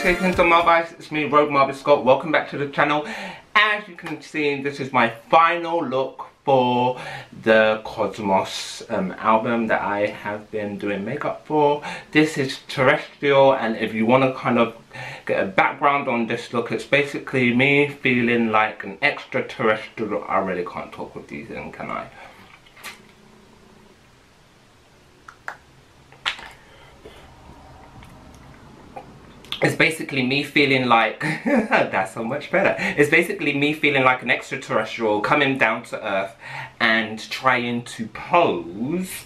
Salutations on my guys, it's me Road Marble Scott. Welcome back to the channel. As you can see, this is my final look for the Cosmos album that I have been doing makeup for. This is Terrestrial, and if you want to kind of get a background on this look, it's basically me feeling like an extraterrestrial. I really can't talk with these in, can I? It's basically me feeling like, that's so much better. It's basically me feeling like an extraterrestrial coming down to Earth and trying to pose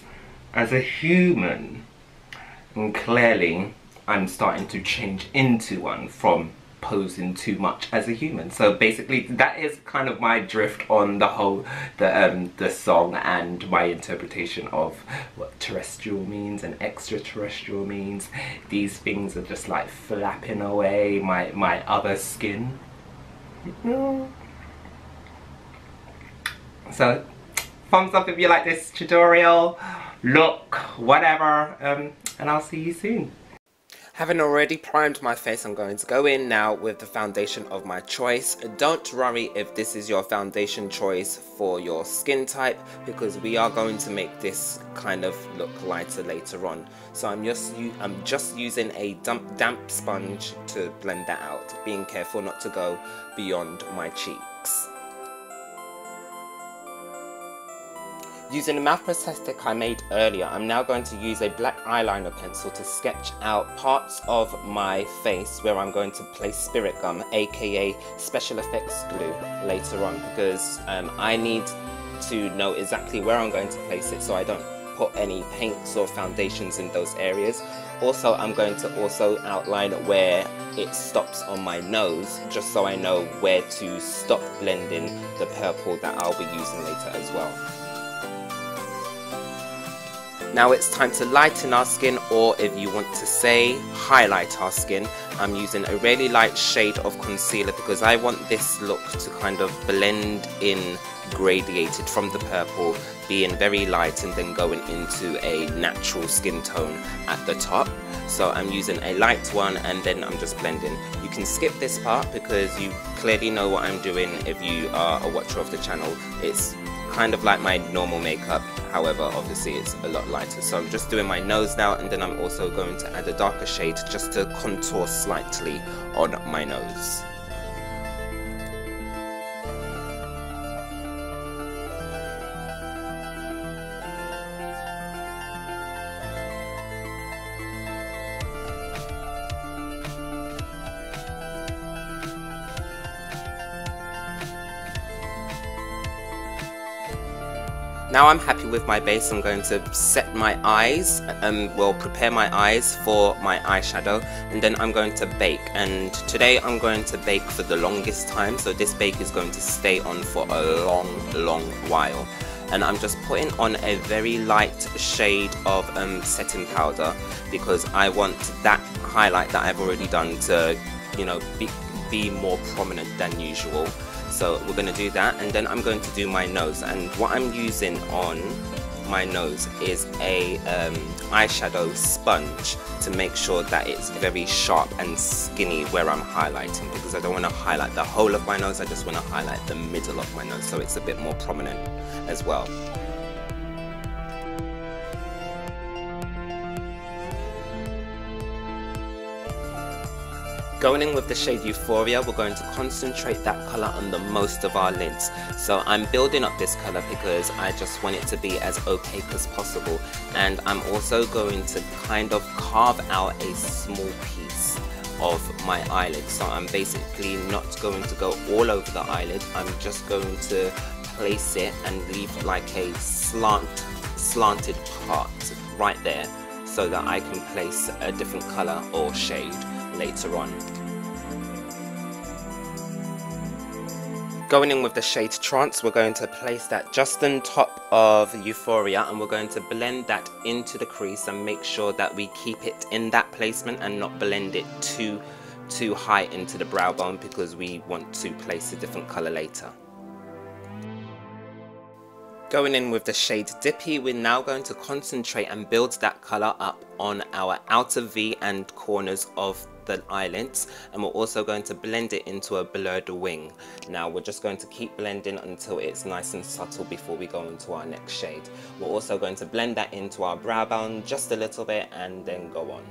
as a human. And clearly, I'm starting to change into one from posing too much as a human. So basically, that is kind of my drift on the whole, the song and my interpretation of what terrestrial means and extraterrestrial means. These things are just like flapping away my other skin. So thumbs up if you like this tutorial, look, whatever, and I'll see you soon. Having already primed my face, I'm going to go in now with the foundation of my choice. Don't worry if this is your foundation choice for your skin type, because we are going to make this kind of look lighter later on. So I'm just using a damp sponge to blend that out, being careful not to go beyond my cheeks. Using the mouth prosthetic I made earlier, I'm now going to use a black eyeliner pencil to sketch out parts of my face where I'm going to place spirit gum, aka special effects glue, later on, because I need to know exactly where I'm going to place it so I don't put any paints or foundations in those areas. Also, I'm going to also outline where it stops on my nose, just so I know where to stop blending the purple that I'll be using later as well. Now it's time to lighten our skin, or if you want to say highlight our skin. I'm using a really light shade of concealer because I want this look to kind of blend in, gradiated from the purple, being very light and then going into a natural skin tone at the top. So I'm using a light one and then I'm just blending. You can skip this part because you clearly know what I'm doing if you are a watcher of the channel. It's kind of like my normal makeup, however obviously it's a lot lighter. So I'm just doing my nose now, and then I'm also going to add a darker shade just to contour slightly on my nose. Now I'm happy with my base. I'm going to set my eyes, prepare my eyes for my eyeshadow, and then I'm going to bake. And today I'm going to bake for the longest time, so this bake is going to stay on for a long while. And I'm just putting on a very light shade of setting powder because I want that highlight that I've already done to, you know, be more prominent than usual. So we're going to do that, and then I'm going to do my nose. And what I'm using on my nose is a eyeshadow sponge to make sure that it's very sharp and skinny where I'm highlighting, because I don't want to highlight the whole of my nose, I just want to highlight the middle of my nose so it's a bit more prominent as well. Going in with the shade Euphoria, we're going to concentrate that colour on the most of our lids. So I'm building up this colour because I just want it to be as opaque as possible. And I'm also going to kind of carve out a small piece of my eyelid. So I'm basically not going to go all over the eyelid. I'm just going to place it and leave like a slanted part right there so that I can place a different colour or shade later on. Going in with the shade Trance, we're going to place that just on top of Euphoria, and we're going to blend that into the crease and make sure that we keep it in that placement and not blend it too high into the brow bone, because we want to place a different colour later. Going in with the shade Dippy, we're now going to concentrate and build that colour up on our outer V and corners of the eyelids, and we're also going to blend it into a blurred wing. Now we're just going to keep blending until it's nice and subtle before we go into our next shade. We're also going to blend that into our brow bone just a little bit and then go on.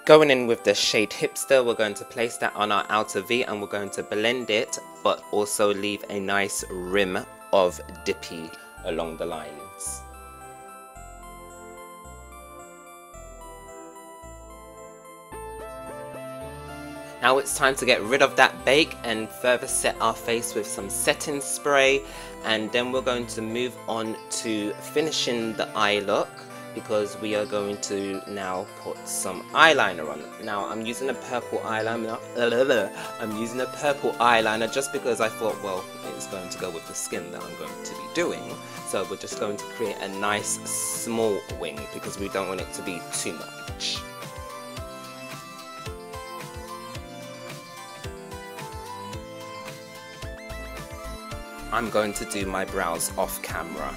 Going in with the shade Hipster, we're going to place that on our outer V and we're going to blend it, but also leave a nice rim of dippy along the lines. Now it's time to get rid of that bake and further set our face with some setting spray, and then we're going to move on to finishing the eye look, because we are going to now put some eyeliner on. Now I'm using a purple eyeliner. Just because I thought, well, it's going to go with the skin that I'm going to be doing. So we're just going to create a nice small wing because we don't want it to be too much. I'm going to do my brows off camera.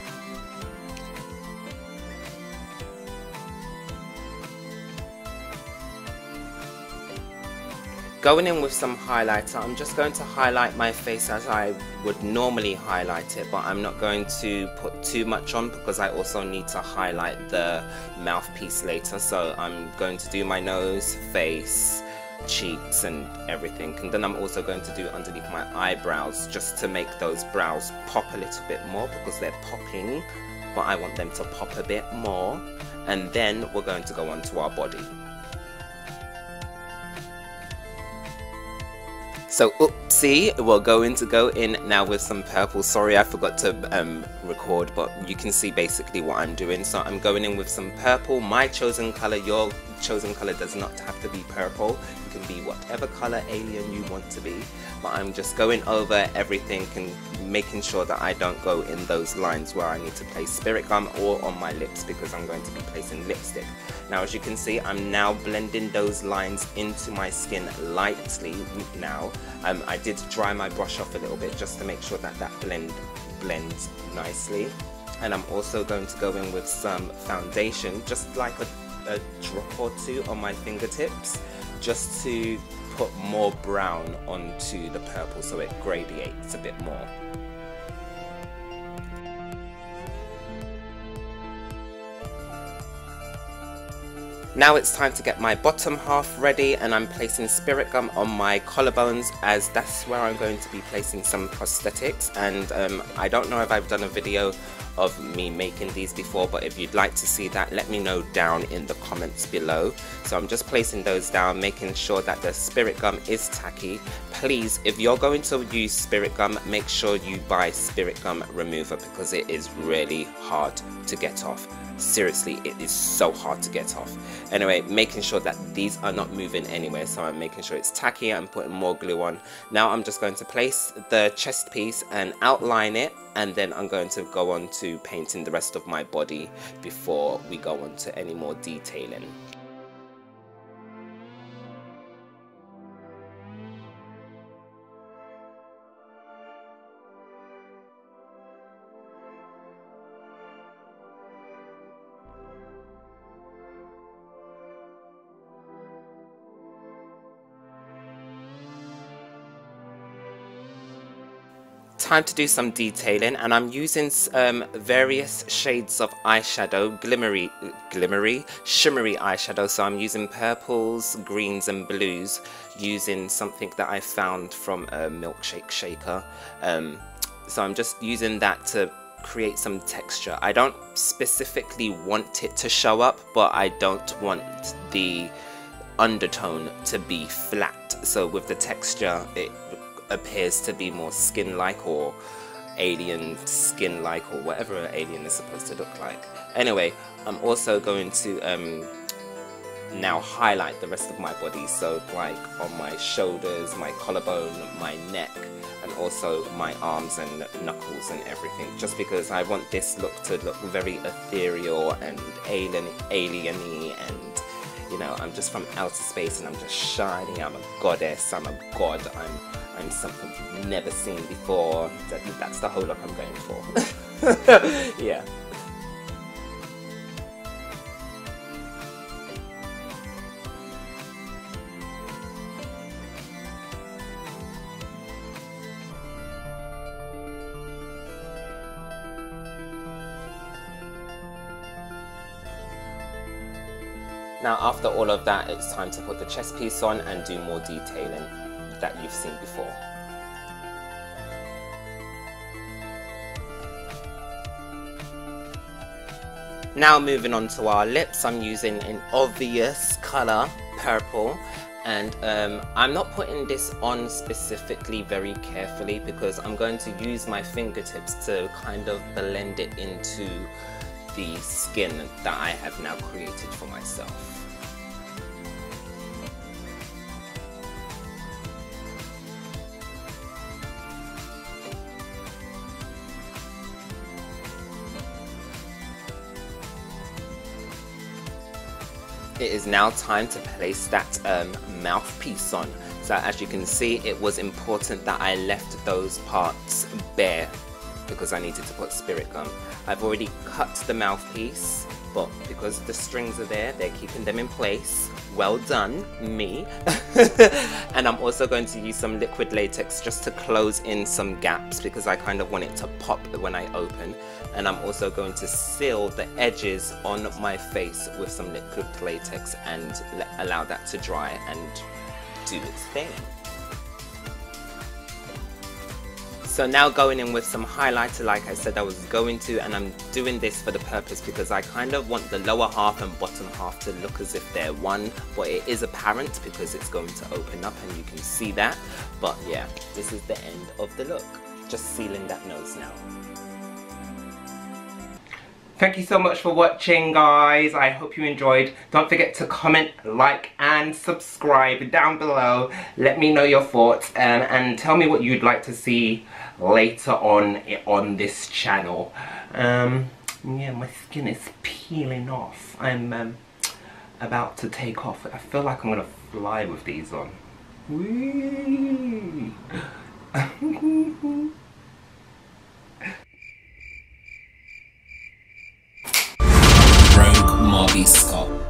Going in with some highlighter, I'm just going to highlight my face as I would normally highlight it, but I'm not going to put too much on because I also need to highlight the mouthpiece later. So I'm going to do my nose, face, cheeks and everything, and then I'm also going to do underneath my eyebrows just to make those brows pop a little bit more because they're popping, but I want them to pop a bit more. And then we're going to go on to our body. So oopsie, we're going to go in now with some purple. Sorry, I forgot to record, but you can see basically what I'm doing. So I'm going in with some purple, my chosen color. Your chosen color does not have to be purple. You can be whatever color alien you want to be. But I'm just going over everything and making sure that I don't go in those lines where I need to place spirit gum or on my lips because I'm going to be placing lipstick. Now as you can see, I'm now blending those lines into my skin lightly now. I did dry my brush off a little bit just to make sure that that blends nicely. And I'm also going to go in with some foundation, just like a drop or two on my fingertips, just to put more brown onto the purple so it gradiates a bit more. Now it's time to get my bottom half ready, and I'm placing spirit gum on my collarbones as that's where I'm going to be placing some prosthetics. And I don't know if I've done a video of me making these before, but if you'd like to see that, let me know down in the comments below. So I'm just placing those down, making sure that the spirit gum is tacky. Please, if you're going to use spirit gum, make sure you buy spirit gum remover because it is really hard to get off. Seriously, it is so hard to get off. Anyway, making sure that these are not moving anywhere, so I'm making sure it's tacky. I'm putting more glue on. Now I'm just going to place the chest piece and outline it, and then I'm going to go on to painting the rest of my body before we go on to any more detailing. Time to do some detailing, and I'm using various shades of eyeshadow, shimmery eyeshadow. So I'm using purples, greens and blues, using something that I found from a milkshake shaker. So I'm just using that to create some texture. I don't specifically want it to show up, but I don't want the undertone to be flat. So with the texture, it appears to be more skin-like or alien skin-like or whatever an alien is supposed to look like. Anyway, I'm also going to now highlight the rest of my body, so like on my shoulders, my collarbone, my neck, and also my arms and knuckles and everything, just because I want this look to look very ethereal and alien-y, and you know, I'm just from outer space and I'm just shining. I'm a goddess, I'm a god, I'm something you've never seen before. That's the whole look I'm going for. Yeah. Now after all of that, it's time to put the chest piece on and do more detailing that you've seen before. Now moving on to our lips, I'm using an obvious colour, purple, and I'm not putting this on specifically very carefully because I'm going to use my fingertips to kind of blend it into the skin that I have now created for myself. It is now time to place that mouthpiece on. So as you can see, it was important that I left those parts bare because I needed to put spirit gum. I've already cut the mouthpiece, but because the strings are there, they're keeping them in place. Well done, me. And I'm also going to use some liquid latex just to close in some gaps because I kind of want it to pop when I open. And I'm also going to seal the edges on my face with some liquid latex and allow that to dry and do its thing. So now going in with some highlighter like I said I was going to, and I'm doing this for the purpose because I kind of want the lower half and bottom half to look as if they're one, but it is apparent because it's going to open up and you can see that. But yeah, this is the end of the look. Just sealing that nose now. Thank you so much for watching, guys. I hope you enjoyed. Don't forget to comment, like and subscribe down below. Let me know your thoughts and tell me what you'd like to see later on this channel. Yeah, my skin is peeling off. I'm about to take off. I feel like I'm gonna fly with these on. Whee! Rogue Marby Scott.